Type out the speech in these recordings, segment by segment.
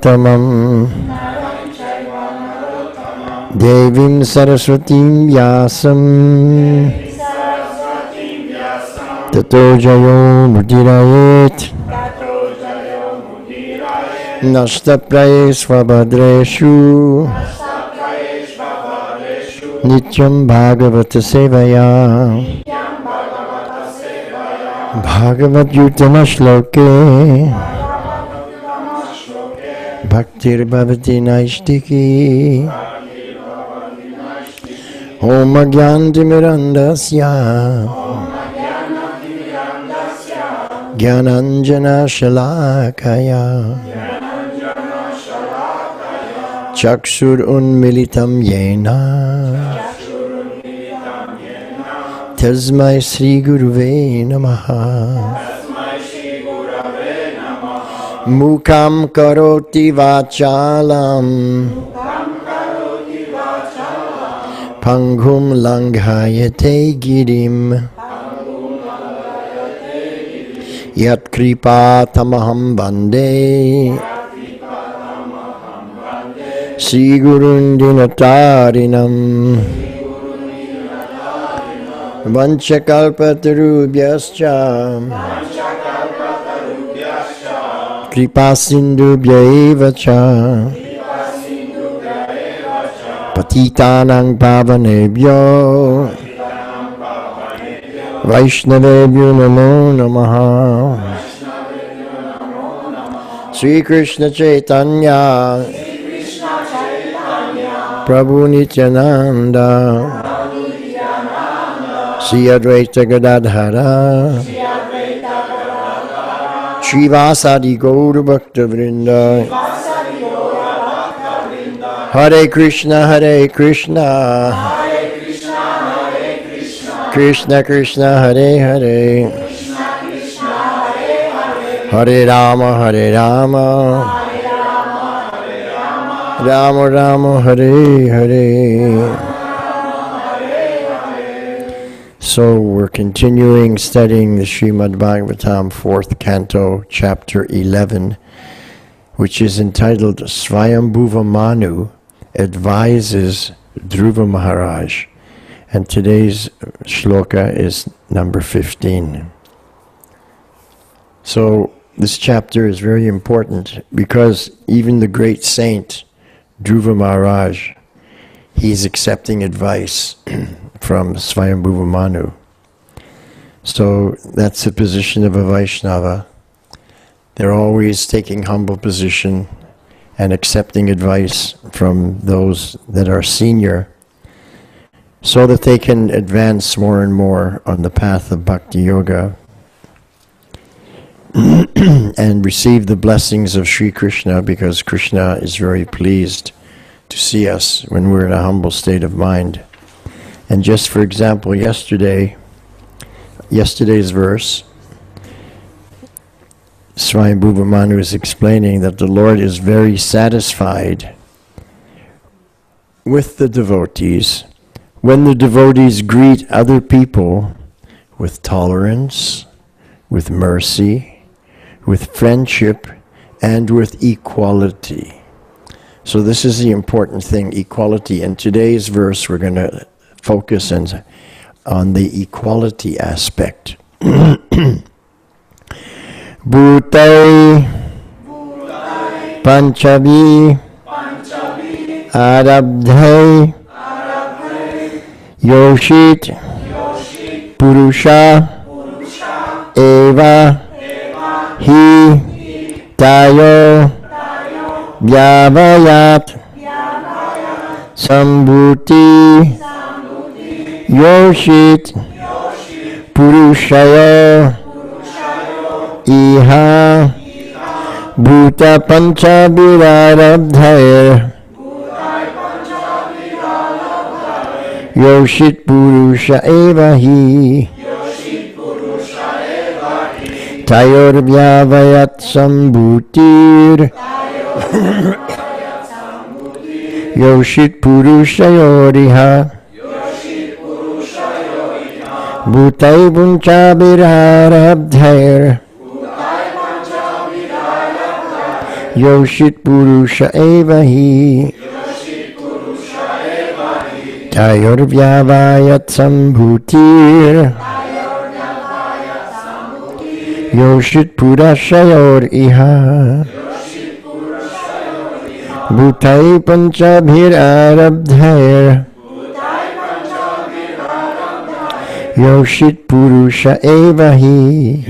tamam Devim Saraswatim Vyasam Tato Jayo Mudirayet Nashta Prayesvabhadreshu Nityam Bhagavata Sevaya Bhagavat Yutama Shloke Bhaktir Bhavati Naishtiki Om Gyantimirandasya Gyananjana Shalakaya Chakshur Unmilitam Yena Tasmai Sri Guruve Namaha Mukam Karoti Vachalam Pangum Langhayate Girim Yat Kripa Tamaham Bande Sri Gurun Dinatarinam Vanchakalpatarubhyascha Kripa Sindhubhyaevacha Patitanang Pavanebhyo Vaishnavebhyo Namo Namaha Sri Krishna Chaitanya Prabhu Nityananda Sri Advaita Gadadhara Srivasadi Gaura Bhakta Vrinda Hare Krishna Hare Krishna Krishna Krishna Hare Hare Hare Rama Hare Rama Rama Rama Hare Hare. So we're continuing studying the Srimad Bhagavatam 4th Canto, Chapter 11, which is entitled Swayambhuva Manu Advises Dhruva Maharaj. And today's shloka is number 15. So this chapter is very important because even the great saint Dhruva Maharaj, he's accepting advice from Swayambhuva Manu. So that's the position of a Vaishnava. They're always taking humble position and accepting advice from those that are senior so that they can advance more and more on the path of Bhakti Yoga and receive the blessings of Sri Krishna, because Krishna is very pleased to see us when we're in a humble state of mind. And just for example, yesterday's verse, Swayambhuva Manu is explaining that the Lord is very satisfied with the devotees when the devotees greet other people with tolerance, with mercy, with friendship, and with equality. So this is the important thing, equality. In today's verse, we're going to focus on the equality aspect. Bhutai Panchavi Arabdhai Yoshit Purusha Eva Hi Tayo Vyavayat Sambhuti Yoshit Purushayo Iha Bhuta Panchabhirarabdhair Yoshit Purusha Eva Hi Tayor Vyavayat Sambhutir Yoshit Purushayoriha Bhutai Panchabhirarabdhair Yoshit Purusha Eva Hi Tayorvyavayat Sambhutir Yoshit Purashayor Iha Bhutai Panchabhir Arabdhair Yoshit Purusha Eva Hi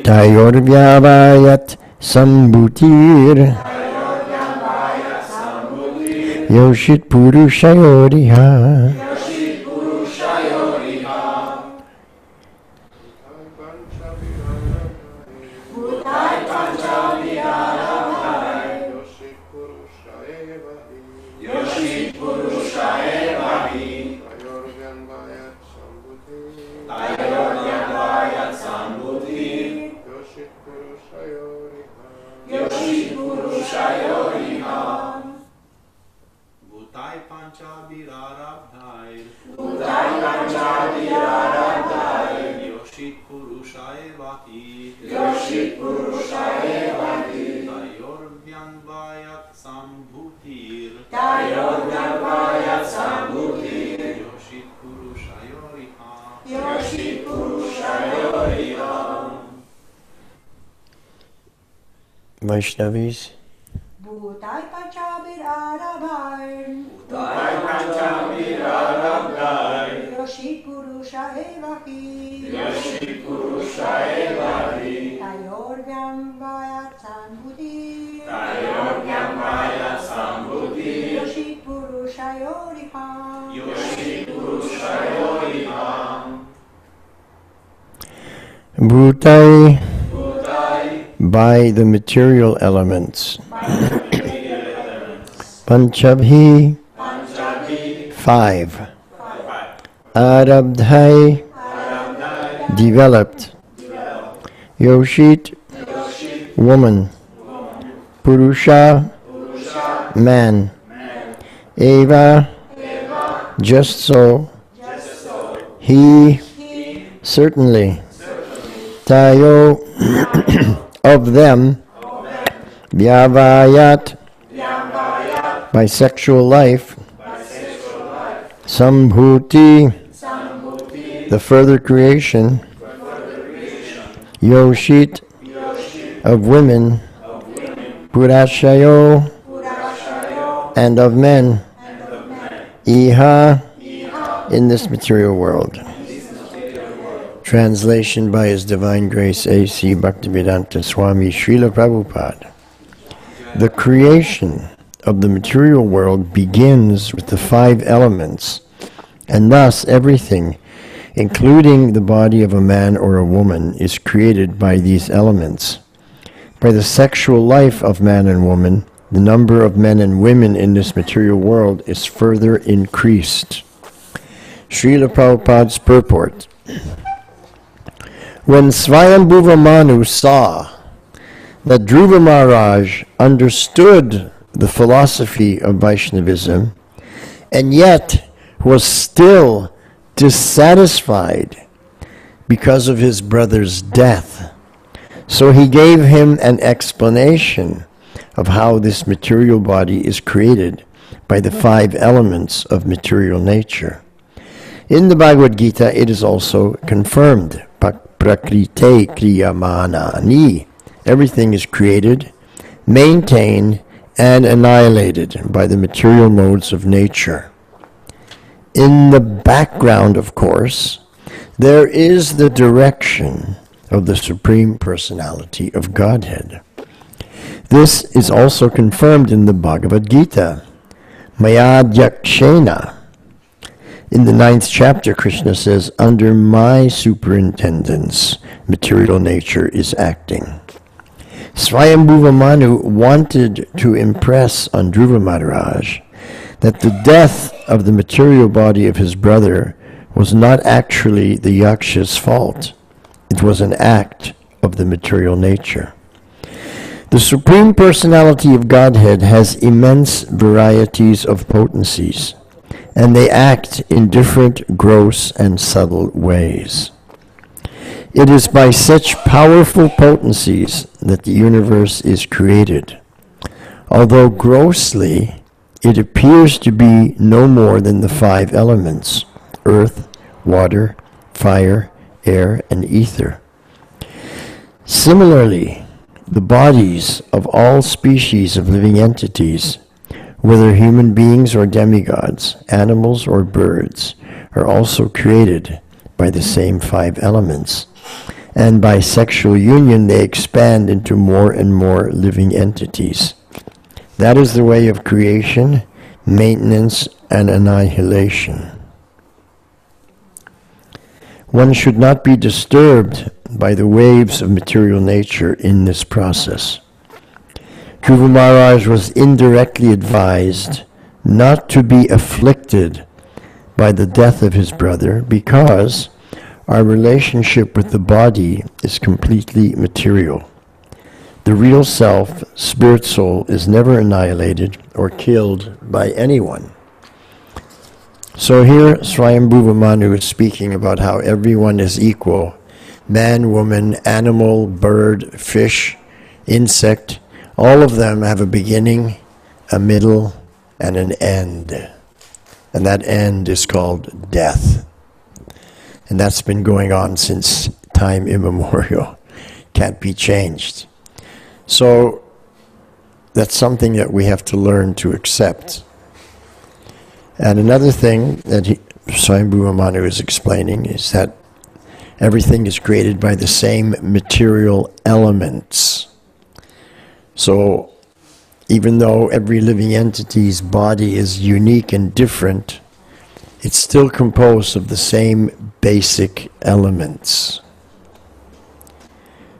Tayorvyavayat Sambhutir Yoshit Purushayoriha. Vaishnavis. Bhutai Panchabhir Arabhai Yoshit Purusha Eva Hi Tayorvyam Vayat Sambhuti Yoshit Purusha Yoriha Bhutai, by the material elements. Panchabhi, 5. Arabdhai, developed. Yoshit, woman. Purusha, man. Eva, just so. He, certainly. Tayo, of them. Vyavayat, by sexual life. Sambhuti, the further creation. Yoshit, of women. Purashayo, and of men. Iha, in this material world. Translation by His Divine Grace A.C. Bhaktivedanta Swami Srila Prabhupada. The creation of the material world begins with the 5 elements, and thus everything, including the body of a man or a woman, is created by these elements. By the sexual life of man and woman, the number of men and women in this material world is further increased. Srila Prabhupada's purport. When Swayambhuva Manu saw that Dhruva Maharaj understood the philosophy of Vaishnavism and yet was still dissatisfied because of his brother's death, so he gave him an explanation of how this material body is created by the 5 elements of material nature. In the Bhagavad Gita, it is also confirmed. Prakrite kriyamanani. Everything is created, maintained, and annihilated by the material modes of nature. In the background, of course, there is the direction of the Supreme Personality of Godhead. This is also confirmed in the Bhagavad Gita. Mayadhyakshena. In the 9th chapter, Krishna says, under my superintendence, material nature is acting. Swayambhuva Manu wanted to impress on Dhruva Maharaj that the death of the material body of his brother was not actually the Yaksha's fault. It was an act of the material nature. The Supreme Personality of Godhead has immense varieties of potencies, and they act in different gross and subtle ways. It is by such powerful potencies that the universe is created, although grossly it appears to be no more than the 5 elements: earth, water, fire, air, and ether. Similarly, the bodies of all species of living entities, whether human beings or demigods, animals or birds, are also created by the same 5 elements. And by sexual union, they expand into more and more living entities. That is the way of creation, maintenance, and annihilation. One should not be disturbed by the waves of material nature in this process. Dhruva Maharaj was indirectly advised not to be afflicted by the death of his brother, because our relationship with the body is completely material. The real self, spirit soul, is never annihilated or killed by anyone. So here Swayambhuva Manu is speaking about how everyone is equal. Man, woman, animal, bird, fish, insect, all of them have a beginning, a middle, and an end. And that end is called death. And that's been going on since time immemorial. Can't be changed. So that's something that we have to learn to accept. And another thing that Swayambhuva Manu is explaining is that everything is created by the same material elements. So even though every living entity's body is unique and different, it's still composed of the same basic elements.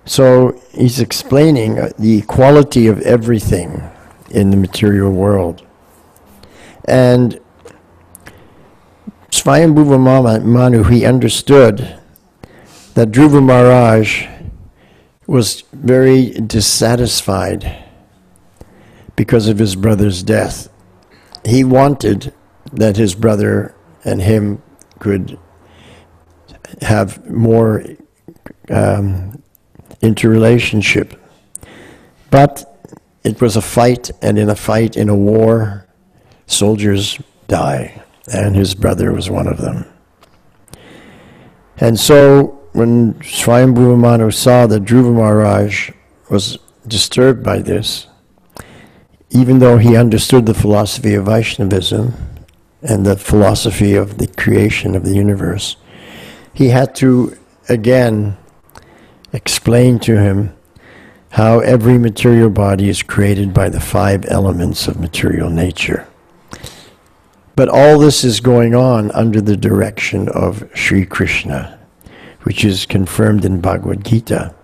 So he's explaining the equality of everything in the material world. And Swayambhuva Manu, he understood that Dhruva Maharaj was very dissatisfied because of his brother's death. He wanted that his brother and him could have more interrelationship. But it was a fight, and in a fight, in a war, soldiers die, and his brother was one of them. And so when Swayambhuva Manu saw that Dhruva Maharaj was disturbed by this, even though he understood the philosophy of Vaishnavism and the philosophy of the creation of the universe, he had to again explain to him how every material body is created by the 5 elements of material nature. But all this is going on under the direction of Sri Krishna, which is confirmed in Bhagavad Gita.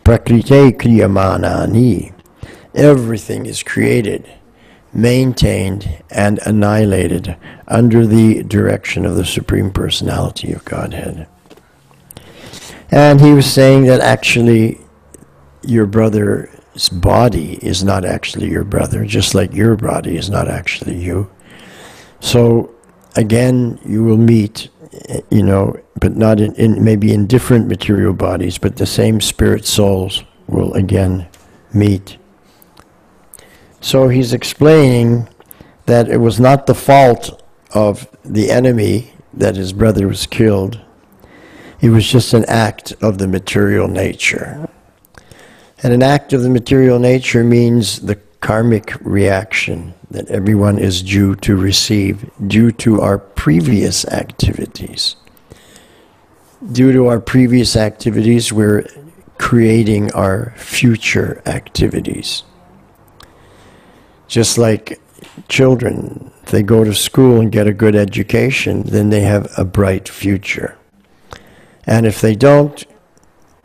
Prakrite kriyamanani. Everything is created, maintained, and annihilated under the direction of the Supreme Personality of Godhead. And he was saying that actually your brother's body is not actually your brother, just like your body is not actually you. So again, you will meet, but not in maybe in different material bodies, but the same spirit souls will again meet. So he's explaining that it was not the fault of the enemy that his brother was killed. It was just an act of the material nature. And an act of the material nature means the karmic reaction that everyone is due to receive due to our previous activities. Due to our previous activities, we're creating our future activities. Just like children, if they go to school and get a good education, then they have a bright future. And if they don't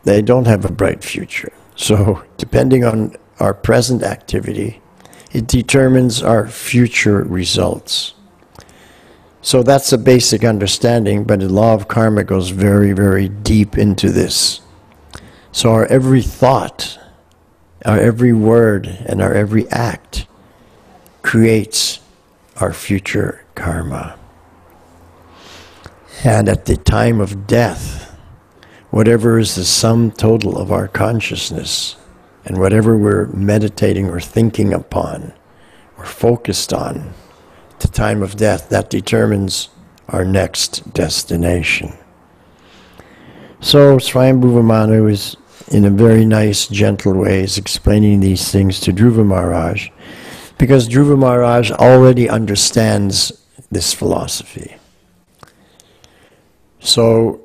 have a bright future. So depending on our present activity, it determines our future results. So that's a basic understanding, but the law of karma goes very, very deep into this. So our every thought, our every word, and our every act creates our future karma. And at the time of death, whatever is the sum total of our consciousness And whatever we're meditating or thinking upon or focused on at the time of death, that determines our next destination. So Swayambhuva Manu is, in a very nice, gentle way, is explaining these things to Dhruva Maharaj, because Dhruva Maharaj already understands this philosophy. So,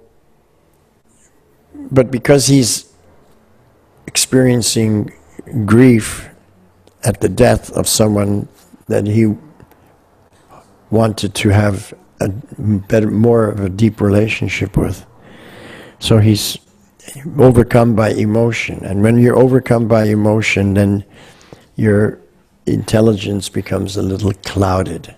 but because he's experiencing grief at the death of someone that he wanted to have a better, more of a deep relationship with, so he's overcome by emotion. And when you're overcome by emotion, then your intelligence becomes a little clouded.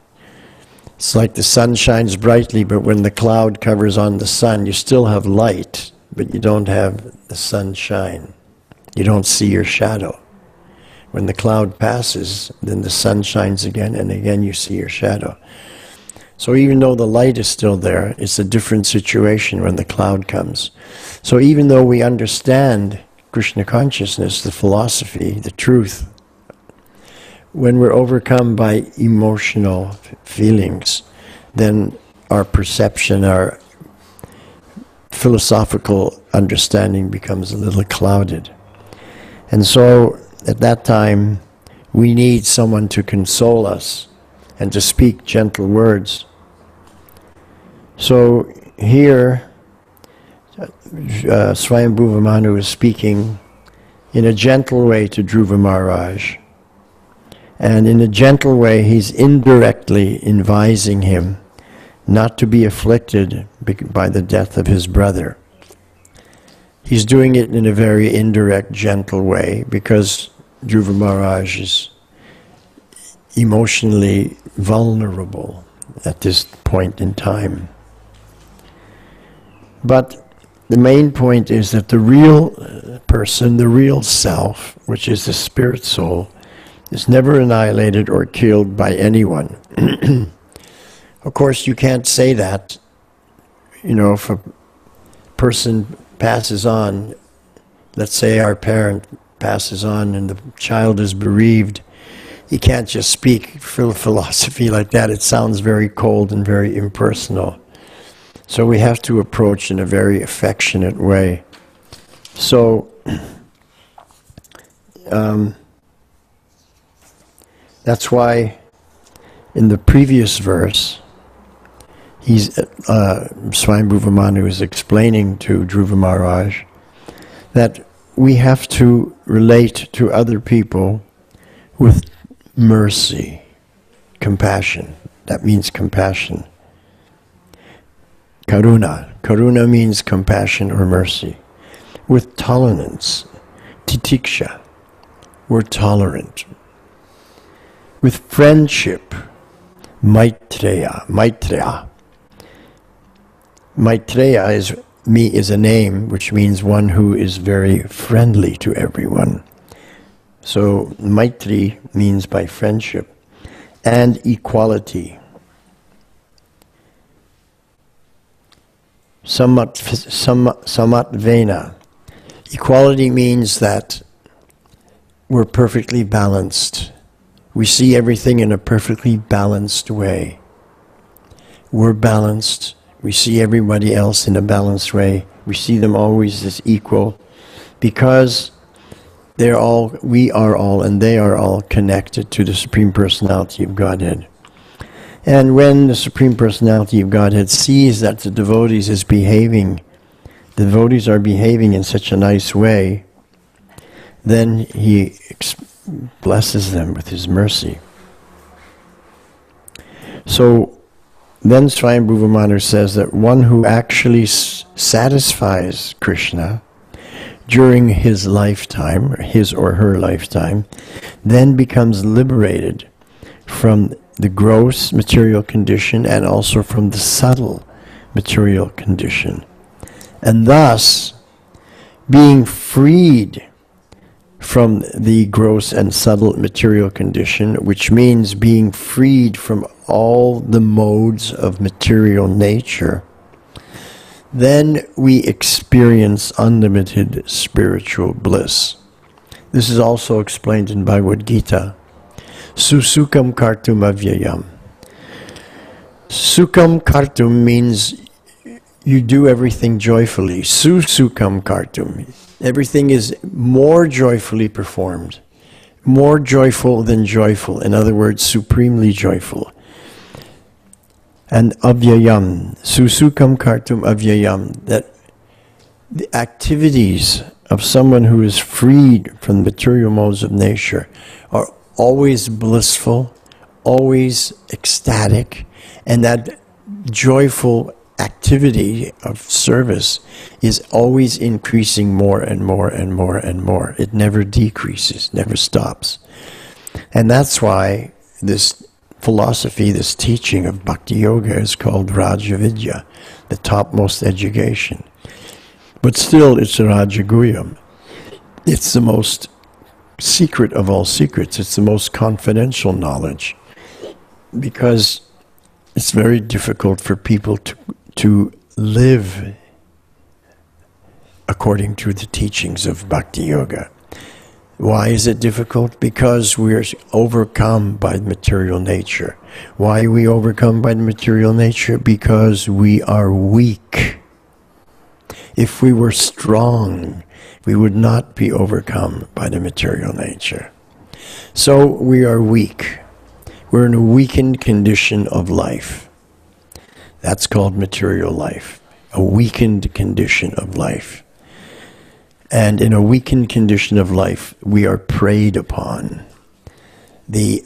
It's like the sun shines brightly, but when the cloud covers on the sun, you still have light, but you don't have the sunshine. You don't see your shadow. When the cloud passes, then the sun shines again, and again you see your shadow. So even though the light is still there, it's a different situation when the cloud comes. So even though we understand Krishna consciousness, the philosophy, the truth, when we're overcome by emotional feelings, then our perception, our philosophical understanding becomes a little clouded. And so at that time, we need someone to console us and to speak gentle words. So here, Swayambhuva Manu is speaking in a gentle way to Dhruva Maharaj. And in a gentle way, he's indirectly advising him not to be afflicted by the death of his brother. He's doing it in a very indirect, gentle way, because Dhruva Maharaj is emotionally vulnerable at this point in time. But the main point is that the real person, the real self, which is the spirit soul, is never annihilated or killed by anyone. Of course, you can't say that. You know, if a person passes on, let's say our parent passes on and the child is bereaved, you can't just speak philosophy like that. It sounds very cold and very impersonal. So we have to approach in a very affectionate way. So that's why in the previous verse, Swayambhuva Manu is explaining to Dhruva Maharaj that we have to relate to other people with mercy, compassion. That means compassion. Karuna. Karuna means compassion or mercy. With tolerance. Titiksha. We're tolerant. With friendship. Maitreya. Maitreya. Maitreya is a name which means one who is very friendly to everyone. So Maitri means by friendship. And equality. Samatvena. Equality means that we're perfectly balanced. We see everything in a perfectly balanced way. We're balanced. We see everybody else in a balanced way. We see them always as equal because we are all, and they are all connected to the Supreme Personality of Godhead. And when the Supreme Personality of Godhead sees that the devotees are behaving in such a nice way, then he blesses them with his mercy. So then Swayambhuva Manu says that one who actually satisfies Krishna during his lifetime, or his or her lifetime, then becomes liberated from the gross material condition and also from the subtle material condition. And thus, being freed from the gross and subtle material condition, which means being freed from all the modes of material nature, then we experience unlimited spiritual bliss. This is also explained in Bhagavad Gita. Susukam kartum avyayam. Sukam kartum means you do everything joyfully. Susukam kartum. Everything is more joyfully performed. More joyful than joyful. In other words, supremely joyful. And avyayam. Susukam kartum avyayam. That the activities of someone who is freed from the material modes of nature are always blissful, always ecstatic, and that joyful activity of service is always increasing more and more and more and more. It never decreases, never stops. And that's why this philosophy, this teaching of Bhakti Yoga is called Raja Vidya, the topmost education. But still, it's a Rajaguyam. It's the most secret of all secrets. It's the most confidential knowledge, because it's very difficult for people to live according to the teachings of Bhakti Yoga. Why is it difficult? Because we're overcome by material nature. Why are we overcome by the material nature? Because we are weak. If we were strong, we would not be overcome by the material nature. So we are weak. We're in a weakened condition of life. That's called material life, a weakened condition of life. And in a weakened condition of life, we are preyed upon. The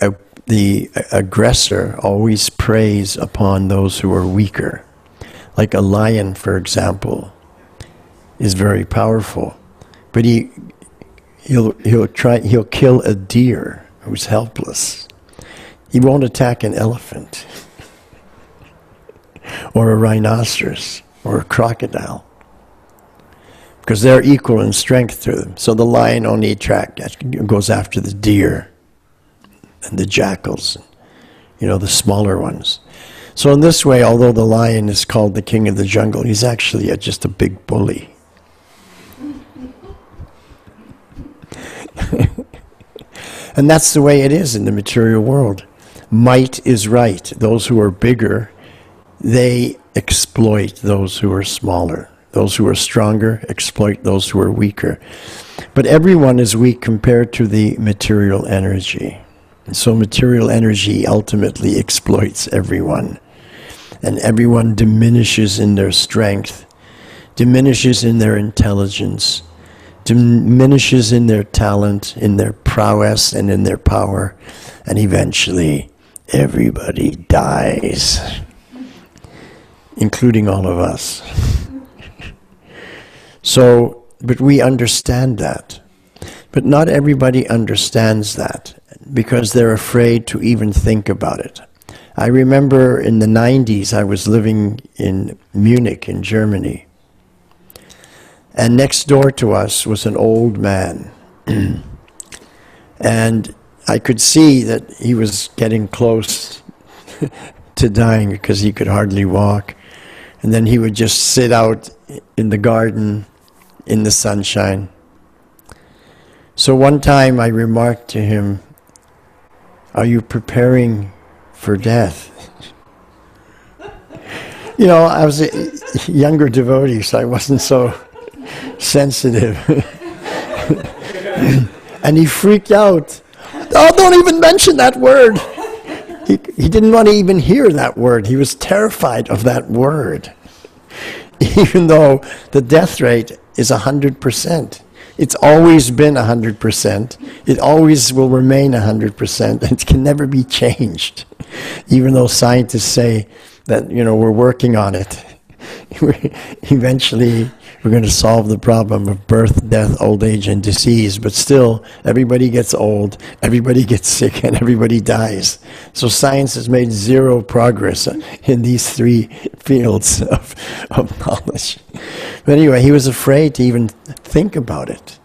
aggressor always preys upon those who are weaker. Like a lion, for example, is very powerful, but he'll kill a deer who's helpless. He won't attack an elephant or a rhinoceros or a crocodile, because they're equal in strength to them. So the lion only goes after the deer and the jackals, the smaller ones. So in this way, although the lion is called the king of the jungle, he's actually just a big bully. And that's the way it is in the material world. Might is right. Those who are bigger, they exploit those who are smaller. Those who are stronger exploit those who are weaker. But everyone is weak compared to the material energy. And so material energy ultimately exploits everyone. And everyone diminishes in their strength, diminishes in their intelligence, diminishes in their talent, in their prowess, and in their power. And eventually, everybody dies, including all of us. So, but we understand that. But not everybody understands that, because they're afraid to even think about it. I remember in the 90s, I was living in Munich, in Germany. And next door to us was an old man. And I could see that he was getting close to dying, because he could hardly walk. And then he would just sit out in the garden in the sunshine. So one time I remarked to him, "Are you preparing for death?" I was a younger devotee, so I wasn't so sensitive. And he freaked out. "Oh, don't even mention that word." He didn't want to even hear that word. He was terrified of that word. Even though the death rate is 100%. It's always been 100%. It always will remain 100%. It can never be changed. Even though scientists say that, we're working on it. Eventually, we're going to solve the problem of birth, death, old age, and disease. But still, everybody gets old, everybody gets sick, and everybody dies. So science has made zero progress in these three fields of knowledge. But anyway, he was afraid to even think about it.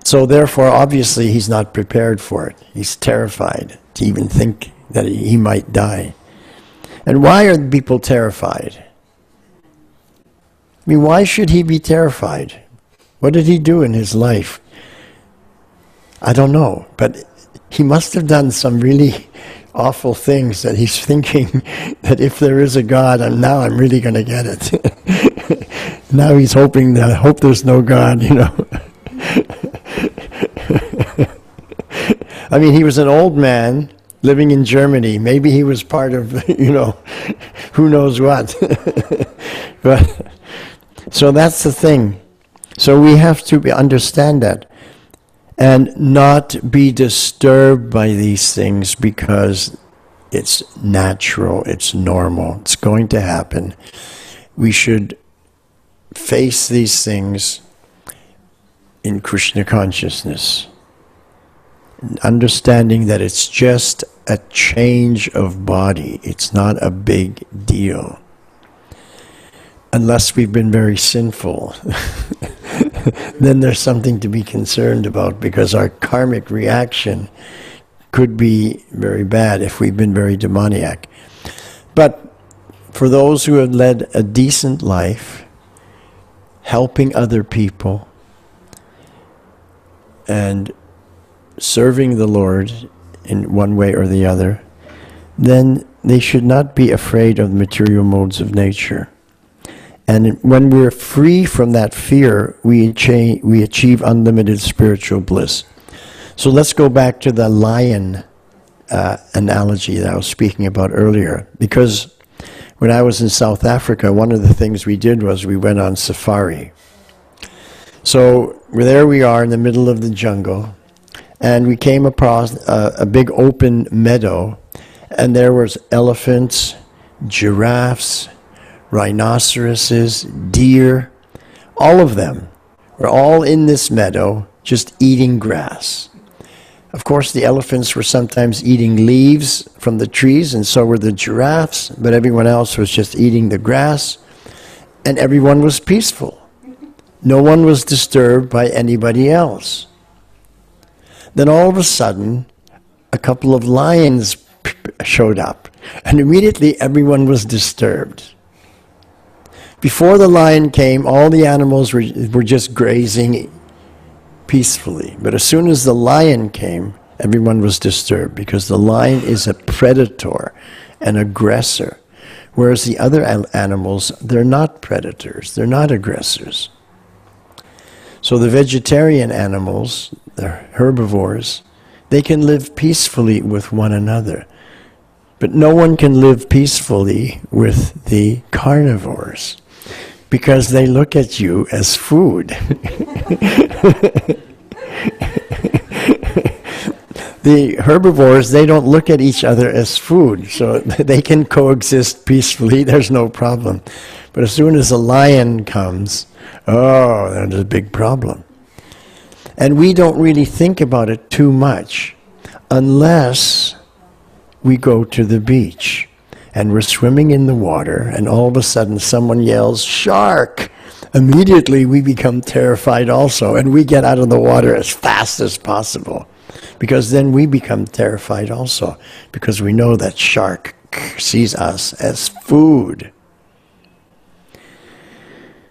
So therefore, obviously, he's not prepared for it. He's terrified to even think that he might die. And why are people terrified? I mean, why should he be terrified? What did he do in his life? I don't know, but he must have done some really awful things that he's thinking that if there is a God, now I'm really going to get it. Now he's hoping that I hope there's no God, you know. I mean, he was an old man living in Germany. Maybe he was part of, you know, who knows what. But so that's the thing. So we have to understand that and not be disturbed by these things because it's natural, it's normal, it's going to happen. We should face these things in Krishna consciousness, understanding that it's just a change of body. It's not a big deal. Unless we've been very sinful, then there's something to be concerned about because our karmic reaction could be very bad if we've been very demoniac. But for those who have led a decent life, helping other people, and serving the Lord in one way or the other, then they should not be afraid of the material modes of nature. And when we're free from that fear, we achieve unlimited spiritual bliss. So let's go back to the lion analogy that I was speaking about earlier. Because when I was in South Africa, one of the things we did was we went on safari. So there we are in the middle of the jungle, and we came across a big open meadow, and there was elephants, giraffes, rhinoceroses, deer, all of them were all in this meadow just eating grass. Of course, the elephants were sometimes eating leaves from the trees, and so were the giraffes, but everyone else was just eating the grass, and everyone was peaceful. No one was disturbed by anybody else. Then all of a sudden, a couple of lions showed up, and immediately everyone was disturbed. Before the lion came, all the animals were just grazing peacefully. But as soon as the lion came, everyone was disturbed because the lion is a predator, an aggressor. Whereas the other animals, they're not predators, they're not aggressors. So the vegetarian animals, the herbivores, they can live peacefully with one another. But no one can live peacefully with the carnivores, because they look at you as food. The herbivores, they don't look at each other as food, so they can coexist peacefully, there's no problem. But as soon as a lion comes, oh, there's a big problem. And we don't really think about it too much, unless we go to the beach. And we're swimming in the water, and all of a sudden someone yells, "Shark!" Immediately we become terrified also, and we get out of the water as fast as possible. Because then we become terrified also, because we know that shark sees us as food.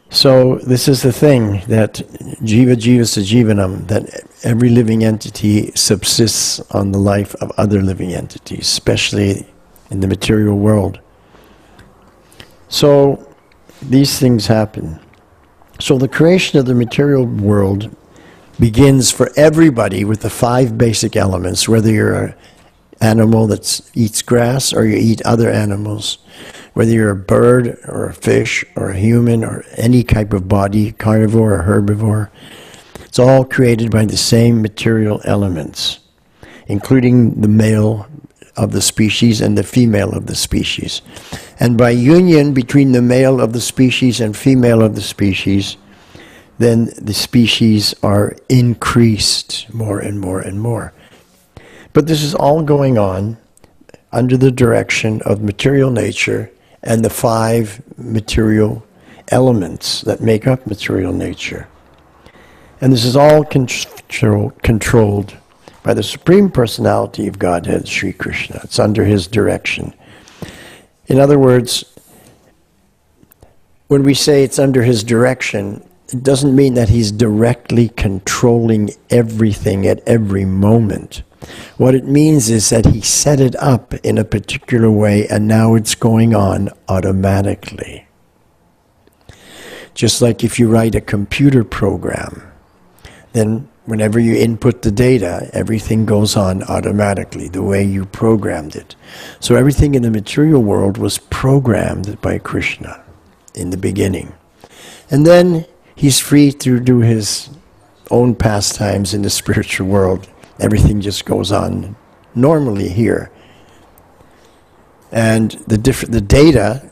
So this is the thing, that jiva jiva sajivanam, that every living entity subsists on the life of other living entities, especially in the material world. So these things happen. So the creation of the material world begins for everybody with the 5 basic elements, whether you're an animal that eats grass or you eat other animals, whether you're a bird or a fish or a human or any type of body, carnivore or herbivore. It's all created by the same material elements, including the male of the species and the female of the species. And by union between the male of the species and female of the species, then the species are increased more and more and more. But this is all going on under the direction of material nature and the 5 material elements that make up material nature. And this is all controlled by the Supreme Personality of Godhead, Sri Krishna. It's under his direction. In other words, when we say it's under his direction, it doesn't mean that he's directly controlling everything at every moment. What it means is that he set it up in a particular way and now it's going on automatically. Just like if you write a computer program, then whenever you input the data, everything goes on automatically, the way you programmed it. So everything in the material world was programmed by Krishna in the beginning. And then he's free to do his own pastimes in the spiritual world. Everything just goes on normally here. And the data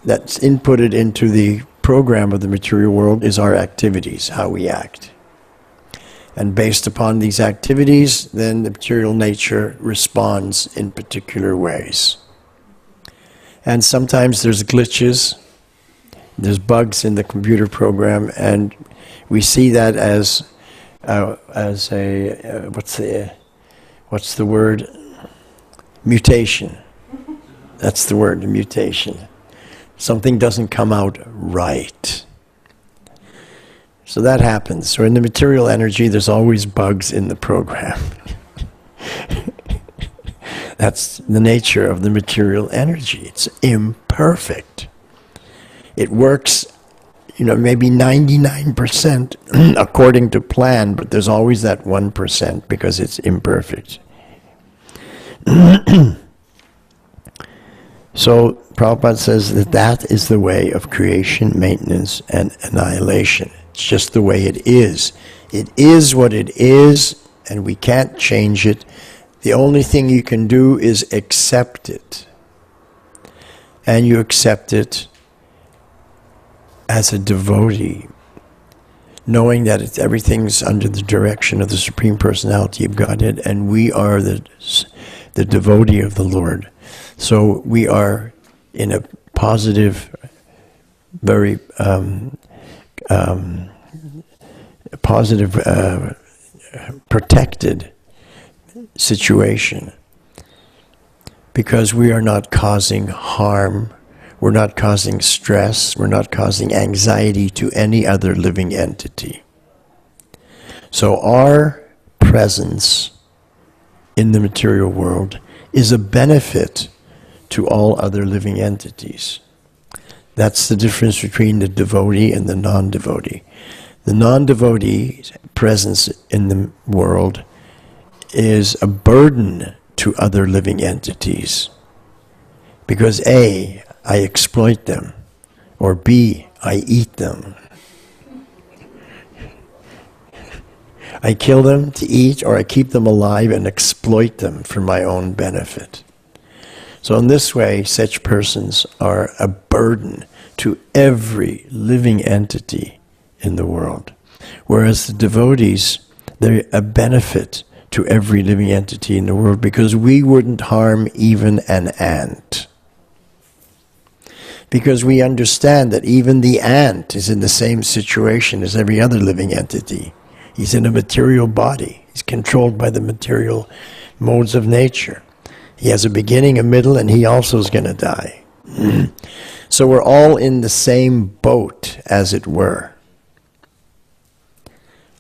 that's inputted into the program of the material world is our activities, how we act. And based upon these activities, then the material nature responds in particular ways. And sometimes there's glitches, there's bugs in the computer program, and we see that as a what's the word? Mutation. That's the word, mutation. Something doesn't come out right. So that happens. So in the material energy, there's always bugs in the program. That's the nature of the material energy. It's imperfect. It works, maybe 99% according to plan, but there's always that 1% because it's imperfect. So Prabhupada says that is the way of creation, maintenance, and annihilation. It's just the way it is. It is what it is, and we can't change it. The only thing you can do is accept it. And you accept it as a devotee, knowing that everything's under the direction of the Supreme Personality of Godhead, and we are the devotee of the Lord. So we are in a positive, very protected situation, because we are not causing harm, we're not causing stress, we're not causing anxiety to any other living entity. So our presence in the material world is a benefit to all other living entities. That's the difference between the devotee and the non-devotee. The non-devotee's presence in the world is a burden to other living entities. Because A, I exploit them, or B, I eat them. I kill them to eat, or I keep them alive and exploit them for my own benefit. So in this way, such persons are a burden to every living entity in the world. Whereas the devotees, they're a benefit to every living entity in the world, because we wouldn't harm even an ant. Because we understand that even the ant is in the same situation as every other living entity. He's in a material body. He's controlled by the material modes of nature. He has a beginning, a middle, and he also is going to die. So we're all in the same boat, as it were.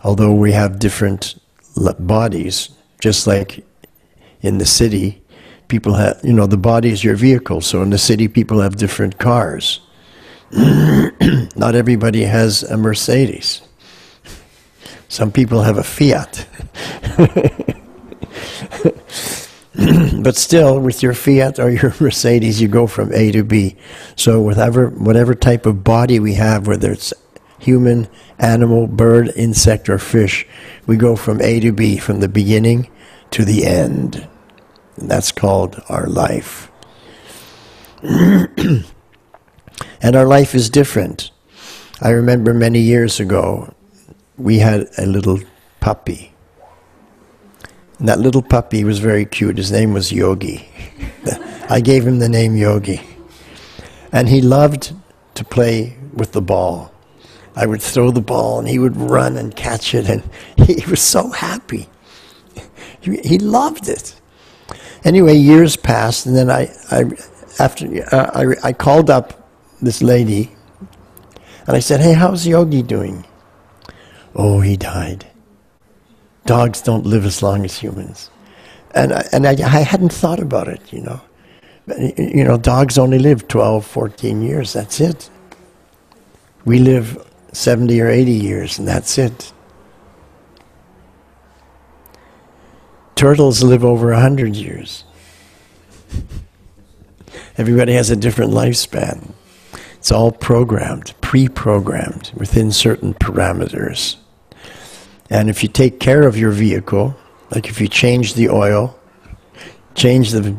Although we have different bodies, just like in the city, people have, the body is your vehicle. So in the city, people have different cars. Not everybody has a Mercedes. Some people have a Fiat. But still, with your Fiat or your Mercedes, you go from A to B. So whatever type of body we have, whether it's human, animal, bird, insect, or fish, we go from A to B, from the beginning to the end. And that's called our life. And our life is different. I remember many years ago, we had a little puppy. And that little puppy was very cute. His name was Yogi. I gave him the name Yogi. And he loved to play with the ball. I would throw the ball and he would run and catch it, and he was so happy. He loved it. Anyway, years passed, and then I called up this lady, and I said, "Hey, how's Yogi doing?" Oh, he died. Dogs don't live as long as humans. And I hadn't thought about it, you know. You know, dogs only live 12, 14 years, that's it. We live 70 or 80 years, and that's it. Turtles live over 100 years. Everybody has a different lifespan. It's all programmed, pre-programmed, within certain parameters. And if you take care of your vehicle, like if you change the oil, change the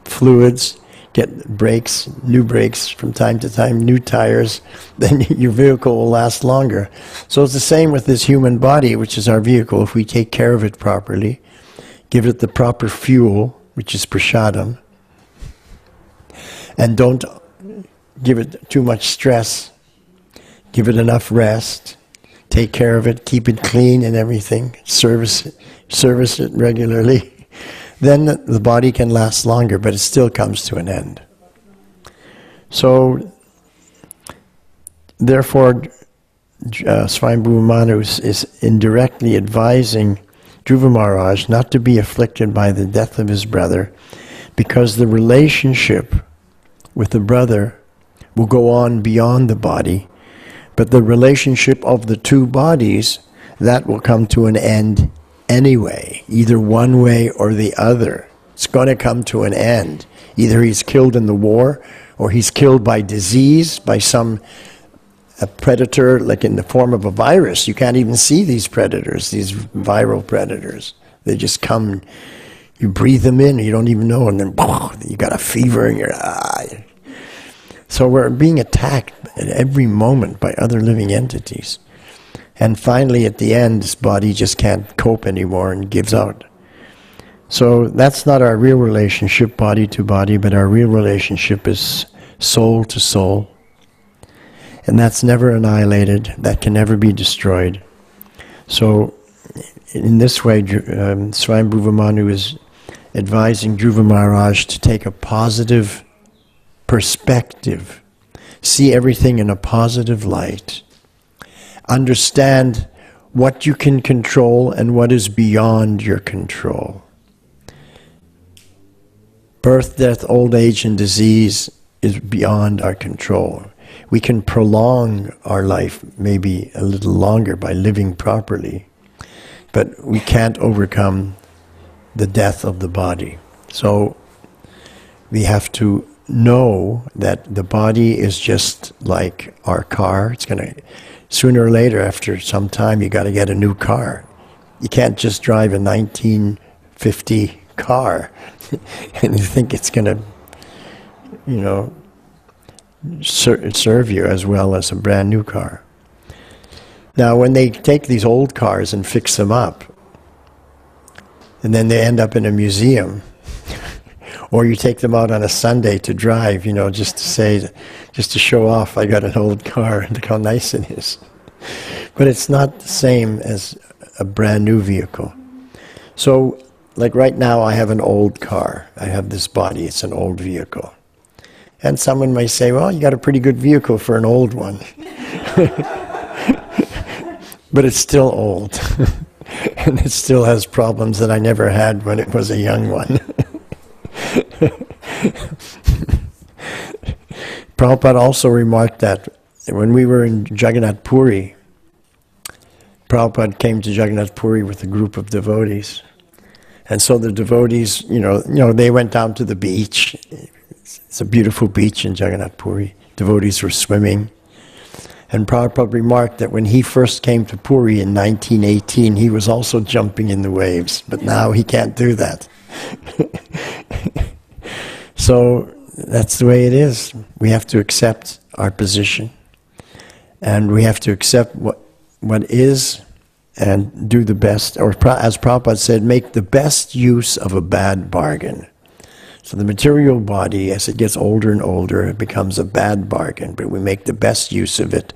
fluids, get brakes, new brakes from time to time, new tires, then your vehicle will last longer. So it's the same with this human body, which is our vehicle. If we take care of it properly, give it the proper fuel, which is prasadam, and don't give it too much stress, give it enough rest, take care of it, keep it clean and everything, service it regularly, then the body can last longer, but it still comes to an end. So, therefore, Swayambhuva Manu is indirectly advising Dhruva Maharaj not to be afflicted by the death of his brother, because the relationship with the brother will go on beyond the body, but the relationship of the two bodies, that will come to an end anyway, either one way or the other. It's going to come to an end. Either he's killed in the war, or he's killed by disease, by a predator, like in the form of a virus. You can't even see these predators, these viral predators. They just come, you breathe them in, you don't even know, and then you got a fever in your eye. So we're being attacked at every moment by other living entities. And finally, at the end, this body just can't cope anymore and gives out. So that's not our real relationship, body to body, but our real relationship is soul to soul. And that's never annihilated, that can never be destroyed. So in this way, Swayambhuva Manu is advising Dhruva Maharaj to take a positive perspective, see everything in a positive light, understand what you can control and what is beyond your control. Birth, death, old age, and disease is beyond our control. We can prolong our life maybe a little longer by living properly, but we can't overcome the death of the body. So we have to know that the body is just like our car. It's going to, sooner or later, after some time, you got to get a new car. You can't just drive a 1950 car and you think it's going to, you know, serve you as well as a brand new car. Now, when they take these old cars and fix them up, and then they end up in a museum, or you take them out on a Sunday to drive, you know, just to show off, I got an old car, and look how nice it is. But it's not the same as a brand new vehicle. So, like right now, I have an old car. I have this body, it's an old vehicle. And someone may say, well, you got a pretty good vehicle for an old one. But it's still old. And it still has problems that I never had when it was a young one. Prabhupada also remarked that when we were in Jagannath Puri, Prabhupada came to Jagannath Puri with a group of devotees. And so the devotees, you know, they went down to the beach. It's a beautiful beach in Jagannath Puri. Devotees were swimming. And Prabhupada remarked that when he first came to Puri in 1918, he was also jumping in the waves, but now he can't do that. So that's the way it is. We have to accept our position, and we have to accept what is and do the best, or as Prabhupada said, make the best use of a bad bargain. So the material body, as it gets older and older, it becomes a bad bargain, but we make the best use of it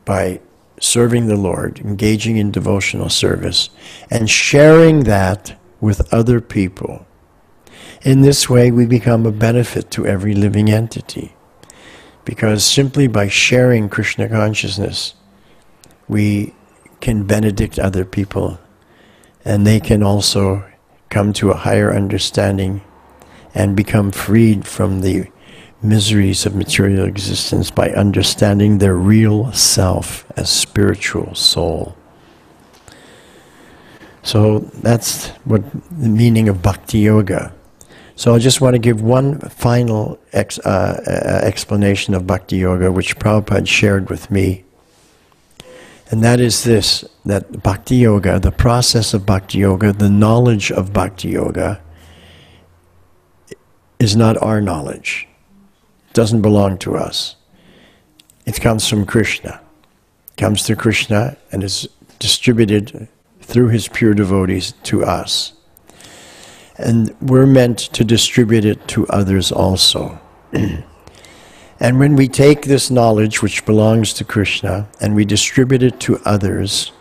by serving the Lord, engaging in devotional service, and sharing that with other people. In this way, we become a benefit to every living entity, because simply by sharing Krishna consciousness, we can benedict other people, and they can also come to a higher understanding and become freed from the miseries of material existence by understanding their real self as spiritual soul. So that's what the meaning of Bhakti Yoga. So I just want to give one final explanation of Bhakti Yoga, which Prabhupada shared with me. And that is this, that Bhakti Yoga, the process of Bhakti Yoga, the knowledge of Bhakti Yoga, is not our knowledge. It doesn't belong to us. It comes from Krishna. It comes to Krishna and is distributed through his pure devotees to us. And we're meant to distribute it to others also. And when we take this knowledge which belongs to Krishna and we distribute it to others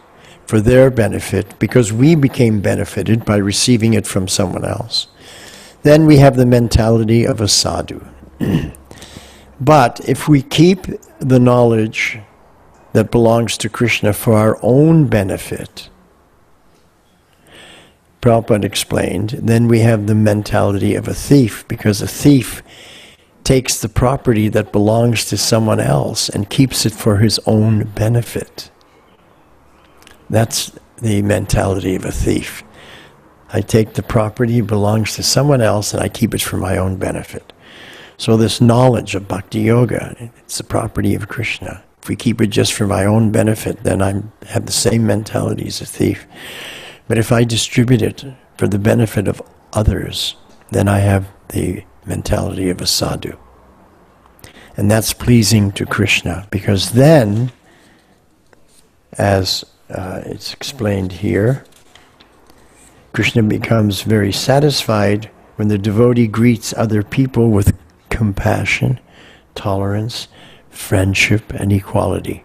for their benefit, because we became benefited by receiving it from someone else, then we have the mentality of a sadhu. But if we keep the knowledge that belongs to Krishna for our own benefit, Prabhupada explained, then we have the mentality of a thief, because a thief takes the property that belongs to someone else and keeps it for his own benefit. That's the mentality of a thief. I take the property that belongs to someone else and I keep it for my own benefit. So this knowledge of Bhakti Yoga, it's the property of Krishna. If we keep it just for my own benefit, then I have the same mentality as a thief. But if I distribute it for the benefit of others, then I have the mentality of a sadhu. And that's pleasing to Krishna, because then, as it's explained here, Krishna becomes very satisfied when the devotee greets other people with compassion, tolerance, friendship, and equality.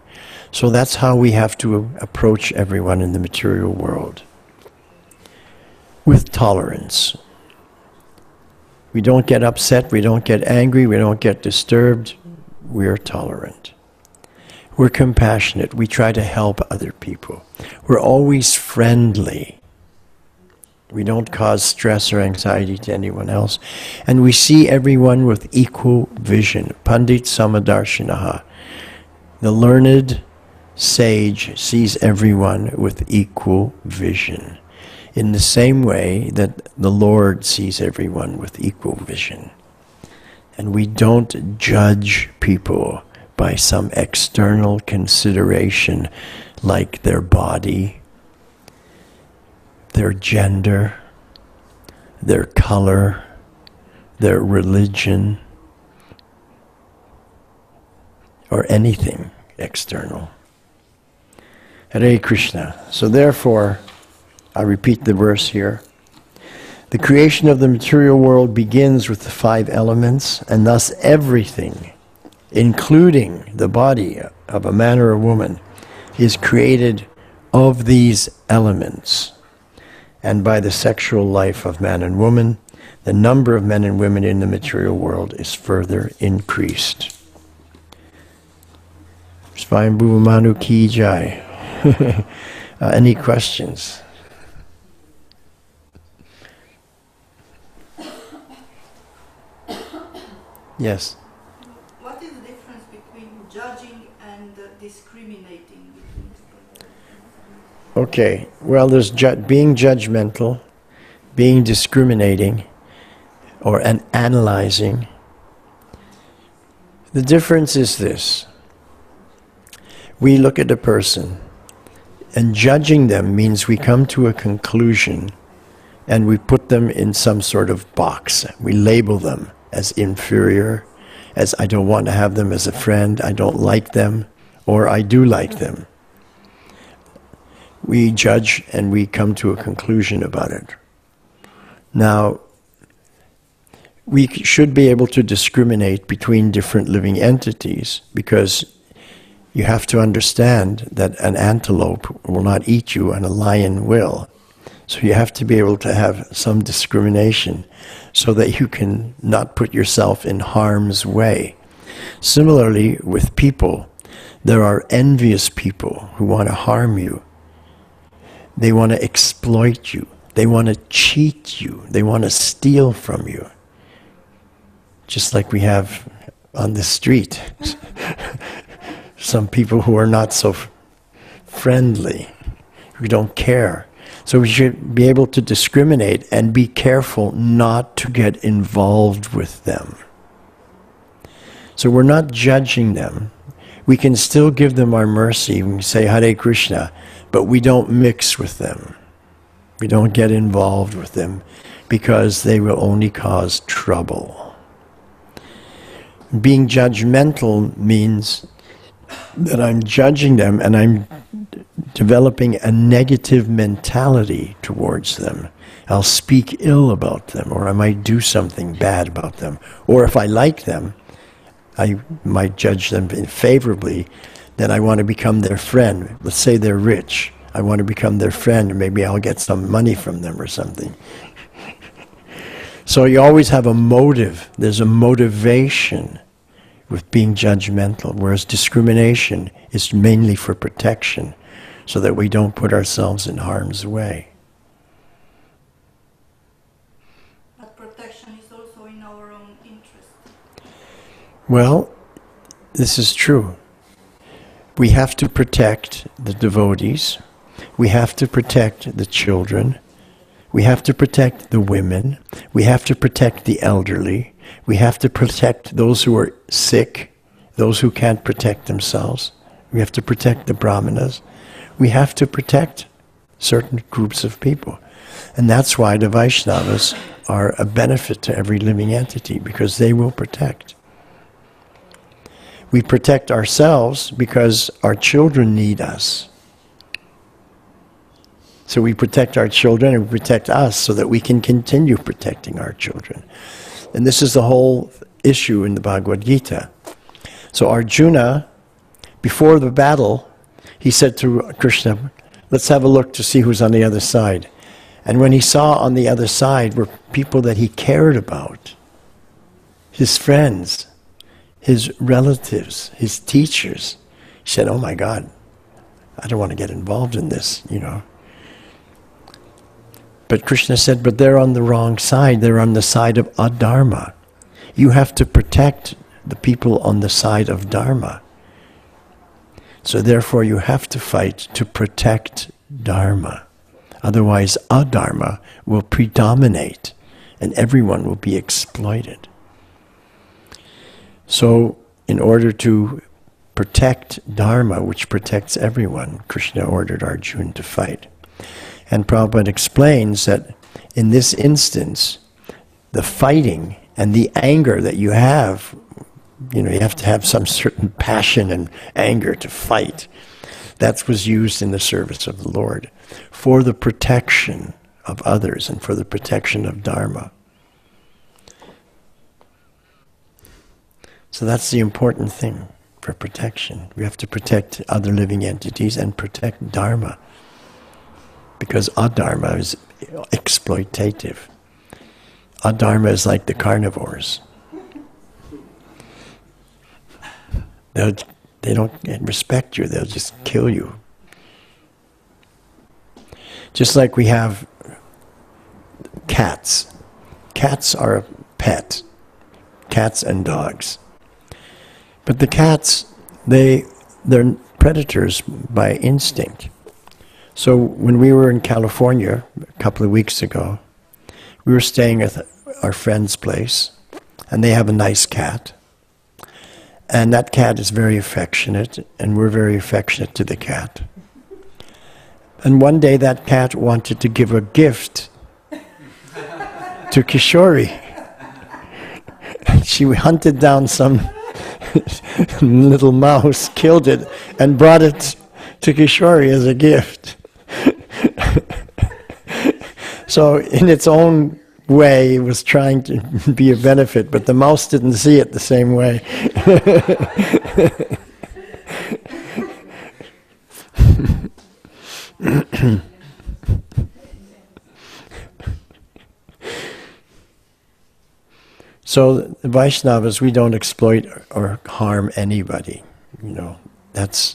So that's how we have to approach everyone in the material world. With tolerance. We don't get upset, we don't get angry, we don't get disturbed. We're tolerant. We're compassionate. We try to help other people. We're always friendly. We don't cause stress or anxiety to anyone else. And we see everyone with equal vision. Pandit Samadarshinaha. The learned sage sees everyone with equal vision, in the same way that the Lord sees everyone with equal vision. And we don't judge people by some external consideration like their body, their gender, their color, their religion, or anything external. Hare Krishna. So therefore, I repeat the verse here. The creation of the material world begins with the 5 elements, and thus everything, including the body of a man or a woman, is created of these elements. And by the sexual life of man and woman, the number of men and women in the material world is further increased. Svayambhuva Manu Ki Jai. Any questions? Yes. What is the difference between judging and discriminating? Okay, well, there's being judgmental, being discriminating, or analyzing. The difference is this. We look at a person, and judging them means we come to a conclusion and we put them in some sort of box. We label them as inferior, as I don't want to have them as a friend, I don't like them, or I do like them. We judge and we come to a conclusion about it. Now, we should be able to discriminate between different living entities, because you have to understand that an antelope will not eat you and a lion will. So you have to be able to have some discrimination so that you can not put yourself in harm's way. Similarly, with people, there are envious people who want to harm you. They want to exploit you. They want to cheat you. They want to steal from you. Just like we have on the street. Some people who are not so friendly, who don't care. So we should be able to discriminate and be careful not to get involved with them. So we're not judging them. We can still give them our mercy. We can say Hare Krishna, but we don't mix with them. We don't get involved with them because they will only cause trouble. Being judgmental means that I'm judging them and I'm developing a negative mentality towards them. I'll speak ill about them, or I might do something bad about them. Or if I like them, I might judge them favorably, then I want to become their friend. Let's say they're rich. I want to become their friend, and maybe I'll get some money from them or something. So you always have a motive. There's a motivation with being judgmental, whereas discrimination is mainly for protection, so that we don't put ourselves in harm's way. But protection is also in our own interest. Well, this is true. We have to protect the devotees. We have to protect the children. We have to protect the women. We have to protect the elderly. We have to protect those who are sick, those who can't protect themselves. We have to protect the brahmanas. We have to protect certain groups of people. And that's why the Vaishnavas are a benefit to every living entity, because they will protect. We protect ourselves because our children need us. So we protect our children and we protect us so that we can continue protecting our children. And this is the whole issue in the Bhagavad Gita. So Arjuna, before the battle, he said to Krishna, let's have a look to see who's on the other side. And when he saw on the other side were people that he cared about, his friends, his relatives, his teachers, he said, oh my God, I don't want to get involved in this, you know. But Krishna said, but they're on the wrong side. They're on the side of adharma. You have to protect the people on the side of dharma. So therefore you have to fight to protect dharma. Otherwise adharma will predominate and everyone will be exploited. So in order to protect dharma, which protects everyone, Krishna ordered Arjuna to fight. And Prabhupada explains that in this instance, the fighting and the anger that you have, you have to have some certain passion and anger to fight. That was used in the service of the Lord for the protection of others and for the protection of Dharma. So that's the important thing for protection. We have to protect other living entities and protect Dharma. Because adharma is exploitative. Adharma is like the carnivores. They don't respect you, they'll just kill you. Just like we have cats. Cats are a pet. Cats and dogs. But the cats, they're predators by instinct. So when we were in California a couple of weeks ago, we were staying at our friend's place, and they have a nice cat. And that cat is very affectionate, and we're very affectionate to the cat. And one day that cat wanted to give a gift to Kishori. She hunted down some little mouse, killed it, and brought it to Kishori as a gift. So in its own way, it was trying to be a benefit, but the mouse didn't see it the same way. So the Vaishnavas, we don't exploit or harm anybody. That's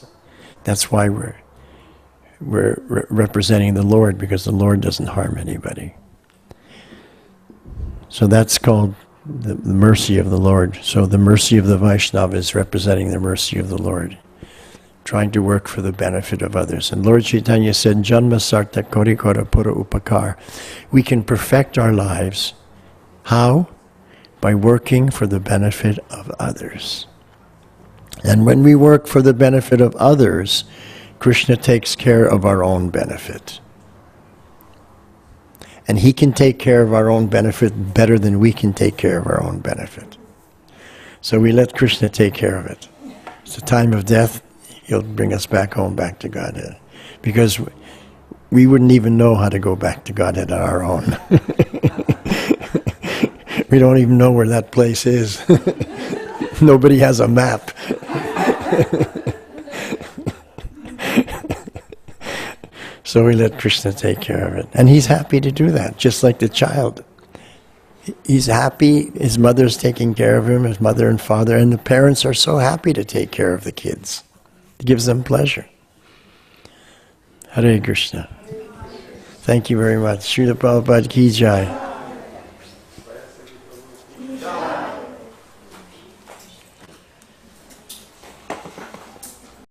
why we're representing the Lord, because the Lord doesn't harm anybody. So that's called the mercy of the Lord. So the mercy of the Vaishnava is representing the mercy of the Lord, trying to work for the benefit of others. And Lord Chaitanya said, Janma sarta kori kora pura upakar. We can perfect our lives. How? By working for the benefit of others. And when we work for the benefit of others, Krishna takes care of our own benefit. And he can take care of our own benefit better than we can take care of our own benefit. So we let Krishna take care of it. It's the time of death, he'll bring us back home, back to Godhead. Because we wouldn't even know how to go back to Godhead on our own. We don't even know where that place is. Nobody has a map. So we let Krishna take care of it. And he's happy to do that, just like the child. He's happy, his mother's taking care of him, his mother and father, and the parents are so happy to take care of the kids. It gives them pleasure. Hare Krishna. Thank you very much. Srila Prabhupada Ki Jai.